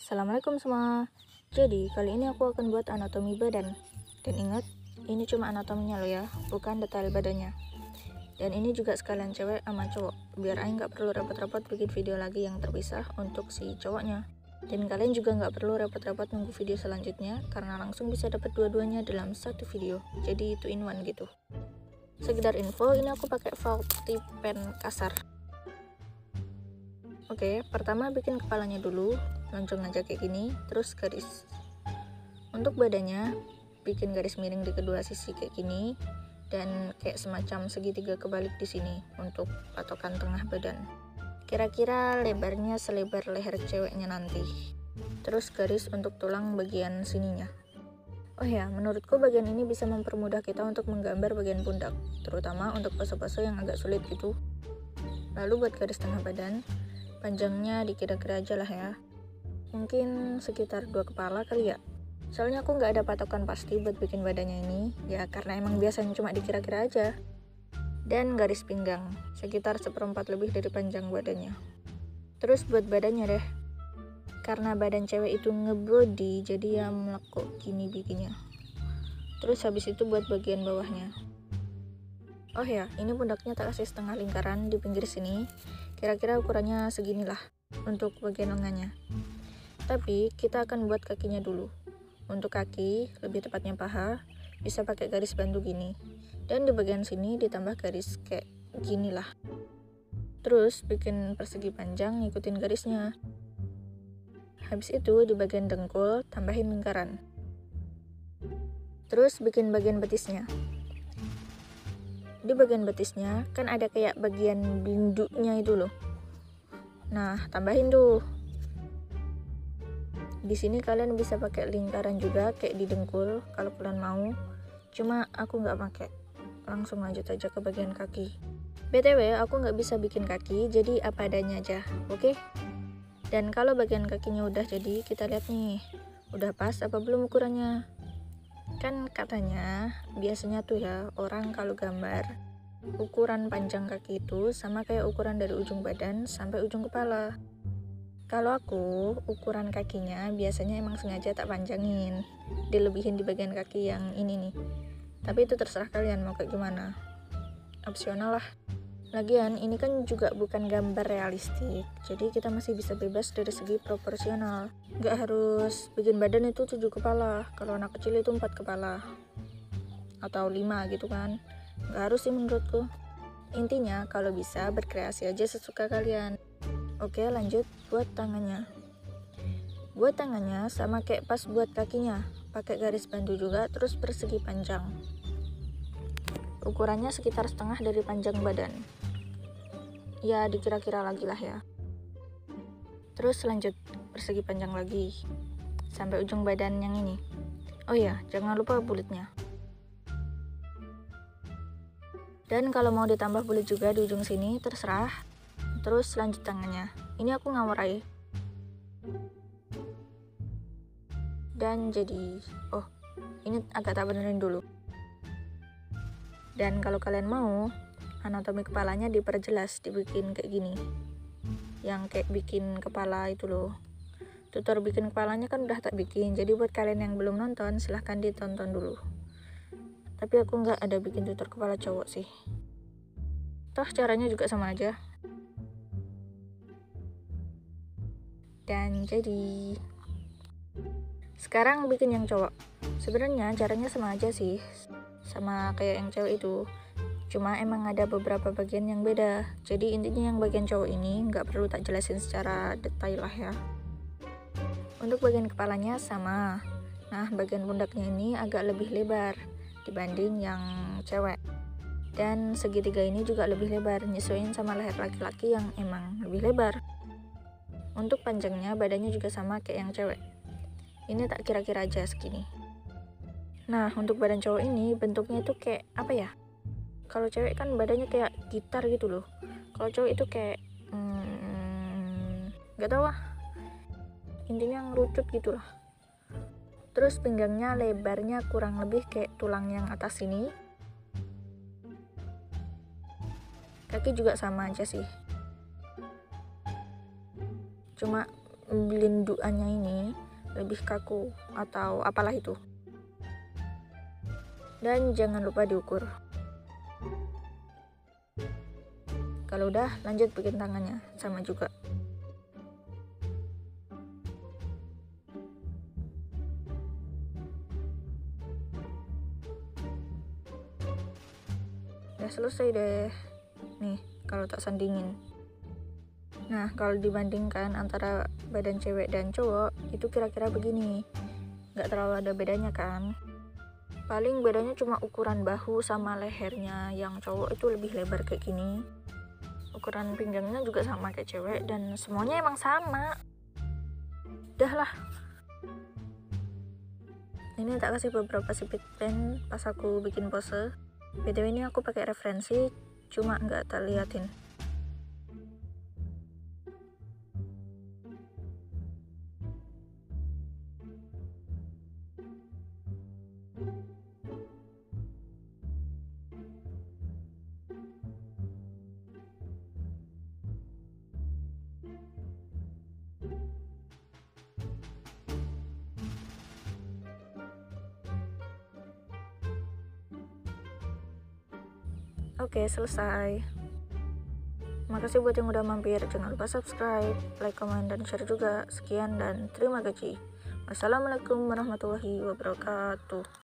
Assalamualaikum semua. Jadi, kali ini aku akan buat anatomi badan. Dan ingat, ini cuma anatominya loh ya, bukan detail badannya. Dan ini juga sekalian cewek sama cowok, biar Aing nggak perlu repot-repot bikin video lagi yang terpisah untuk si cowoknya. Dan kalian juga nggak perlu repot-repot nunggu video selanjutnya, karena langsung bisa dapat dua-duanya dalam satu video. Jadi itu in one gitu. Sekedar info, ini aku pakai felty pen kasar. Oke, pertama bikin kepalanya dulu, lonjong aja kayak gini, terus garis. Untuk badannya, bikin garis miring di kedua sisi kayak gini, dan kayak semacam segitiga kebalik di sini untuk patokan tengah badan. Kira-kira lebarnya selebar leher ceweknya nanti. Terus garis untuk tulang bagian sininya. Oh ya, menurutku bagian ini bisa mempermudah kita untuk menggambar bagian pundak, terutama untuk pose-pose yang agak sulit gitu. Lalu buat garis tengah badan, panjangnya dikira-kira aja lah ya, mungkin sekitar 2 kepala kali ya. Soalnya aku nggak ada patokan pasti buat bikin badannya ini, ya karena emang biasanya cuma dikira-kira aja. Dan garis pinggang, sekitar 1/4 lebih dari panjang badannya. Terus buat badannya deh, karena badan cewek itu ngebody, jadi ya melekuk gini bikinnya. Terus habis itu buat bagian bawahnya. Oh ya, ini pundaknya tak kasih setengah lingkaran di pinggir sini. Kira-kira ukurannya seginilah untuk bagian lengannya. Tapi kita akan buat kakinya dulu. Untuk kaki, lebih tepatnya paha, bisa pakai garis bantu gini. Dan di bagian sini ditambah garis kayak gini lah. Terus bikin persegi panjang ngikutin garisnya. Habis itu di bagian dengkul tambahin lingkaran. Terus bikin bagian betisnya. Di bagian betisnya kan ada kayak bagian binduknya itu loh. Nah, tambahin tuh. Di sini kalian bisa pakai lingkaran juga kayak di dengkul kalau kalian mau. Cuma aku nggak pakai. Langsung lanjut aja ke bagian kaki. BTW, aku nggak bisa bikin kaki, jadi apa adanya aja, oke? Dan kalau bagian kakinya udah jadi, kita lihat nih, udah pas apa belum ukurannya? Kan katanya biasanya tuh ya, orang kalau gambar ukuran panjang kaki itu sama kayak ukuran dari ujung badan sampai ujung kepala. Kalau aku, ukuran kakinya biasanya emang sengaja tak panjangin, dilebihin di bagian kaki yang ini nih. Tapi itu terserah kalian mau kayak gimana, opsional lah. Lagian ini kan juga bukan gambar realistik, jadi kita masih bisa bebas dari segi proporsional. Gak harus bikin badan itu 7 kepala, kalau anak kecil itu 4 kepala atau 5 gitu kan. Gak harus sih menurutku. Intinya kalau bisa berkreasi aja sesuka kalian. Oke, lanjut buat tangannya. Buat tangannya sama kayak pas buat kakinya, pakai garis bantu juga, terus persegi panjang. Ukurannya sekitar setengah dari panjang badan. Ya dikira-kira lagi lah ya. Terus lanjut persegi panjang lagi sampai ujung badan yang ini. Oh ya, jangan lupa bulutnya. Dan kalau mau ditambah bulut juga di ujung sini terserah. Terus lanjut tangannya. Ini aku ngawurai. Dan jadi, oh ini agak tak benerin dulu. Dan kalau kalian mau, anatomi kepalanya diperjelas, dibikin kayak gini. Yang kayak bikin kepala itu loh. Tutor bikin kepalanya kan udah tak bikin, jadi buat kalian yang belum nonton silahkan ditonton dulu. Tapi aku nggak ada bikin tutor kepala cowok sih. Toh caranya juga sama aja. Dan jadi sekarang bikin yang cowok. Sebenarnya caranya sama aja sih, sama kayak yang cewek itu. Cuma emang ada beberapa bagian yang beda. Jadi intinya yang bagian cowok ini nggak perlu tak jelasin secara detail lah ya. Untuk bagian kepalanya sama. Nah, bagian pundaknya ini agak lebih lebar dibanding yang cewek. Dan segitiga ini juga lebih lebar, nyesuaiin sama leher laki-laki yang emang lebih lebar. Untuk panjangnya badannya juga sama kayak yang cewek. Ini tak kira-kira aja segini. Nah, untuk badan cowok ini bentuknya itu kayak apa ya? Kalau cewek kan badannya kayak gitar gitu loh. Kalau cowok itu kayak nggak tahu lah. Intinya ngerucut gitu lah. Terus pinggangnya lebarnya kurang lebih kayak tulang yang atas sini. Kaki juga sama aja sih. Cuma belinduannya ini lebih kaku atau apalah itu. Dan jangan lupa diukur. Kalau udah, lanjut bikin tangannya, sama juga. Udah selesai deh. Nih, kalau tak sandingin. Nah, kalau dibandingkan antara badan cewek dan cowok, itu kira-kira begini. Nggak terlalu ada bedanya kan? Paling bedanya cuma ukuran bahu sama lehernya. Yang cowok itu lebih lebar kayak gini. Ukuran pinggangnya juga sama kayak cewek, dan semuanya emang sama. Udah lah. Ini tak kasih beberapa sipit pen pas aku bikin pose. BTW ini aku pakai referensi, cuma nggak tak liatin. Oke, selesai. Makasih buat yang udah mampir. Jangan lupa subscribe, like, comment, dan share juga. Sekian dan terima kasih. Wassalamualaikum warahmatullahi wabarakatuh.